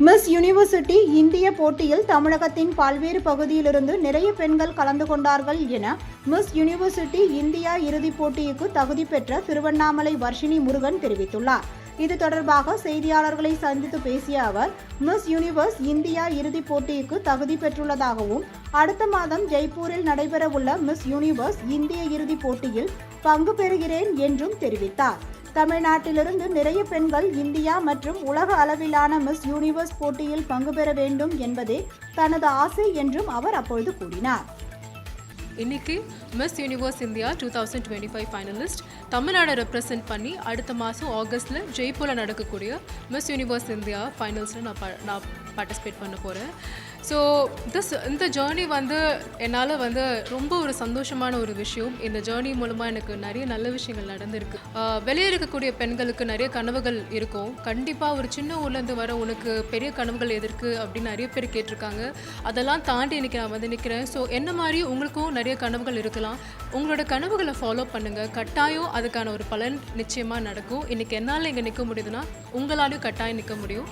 Miss university இந்திய போட்டியில் தமிழகத்தின் பல்வேறு பகுதியிலிருந்து நிறைய பெண்கள் கலந்து கொண்டார்கள் என மிஸ் யூனிவர்சிட்டி இந்தியா இறுதிப் போட்டிக்கு தகுதி பெற்ற திருவண்ணாமலை வர்ஷினி முருகன் தெரிவித்துள்ளார். இது தொடர்பாக செய்தியாளர்களை சந்தித்து பேசிய அவர், மிஸ் யூனிவர்ஸ் இந்தியா இறுதிப் போட்டிக்கு தகுதி பெற்றுள்ளதாகவும், அடுத்த மாதம் ஜெய்ப்பூரில் நடைபெறவுள்ள மிஸ் யூனிவர்ஸ் இந்திய இறுதிப் போட்டியில் பங்கு பெறுகிறேன் என்றும் தெரிவித்தார். தமிழ்நாட்டிலிருந்து நிறைய பெண்கள் இந்தியா மற்றும் உலக அளவிலான மிஸ் யூனிவர்ஸ் போட்டியில் பங்கு பெற வேண்டும் என்பதே தனது ஆசை என்றும் அவர் அப்பொழுது கூறினார். இன்னைக்கு மிஸ் யூனிவர்ஸ் இந்தியா 2025 ஃபைனலிஸ்ட் தமிழ்நாடை ரெப்ரசென்ட் பண்ணி அடுத்த மாதம் ஆகஸ்ட்டில் ஜெய்ப்பூரில் நடக்கக்கூடிய மிஸ் யூனிவர்ஸ் இந்தியா ஃபைனல்ஸில் நான் பார்ட்டிசிபேட் பண்ண போகிறேன். ஸோ இந்த ஜேர்னி என்னால் ரொம்ப ஒரு சந்தோஷமான ஒரு விஷயம். இந்த ஜேர்னி மூலமாக எனக்கு நிறைய நல்ல விஷயங்கள் நடந்திருக்கு. வெளியே இருக்கக்கூடிய பெண்களுக்கு நிறைய கனவுகள் இருக்கும். கண்டிப்பாக ஒரு சின்ன ஊர்லேருந்து வர உனக்கு பெரிய கனவுகள் எதற்கு அப்படின்னு நிறைய பேர் கேட்டிருக்காங்க. அதெல்லாம் தாண்டி இன்றைக்கி நான் நிற்கிறேன். ஸோ என்ன மாதிரி உங்களுக்கும் நிறைய கனவுகள் இருக்கலாம். உங்களோட கனவுகளை ஃபாலோ பண்ணுங்கள். கட்டாயம் அதுக்கான ஒரு பலன் நிச்சயமாக நடக்கும். இன்றைக்கி என்னால் இங்கே நிற்க முடியுதுன்னா உங்களாலையும் கட்டாயம் நிற்க முடியும்.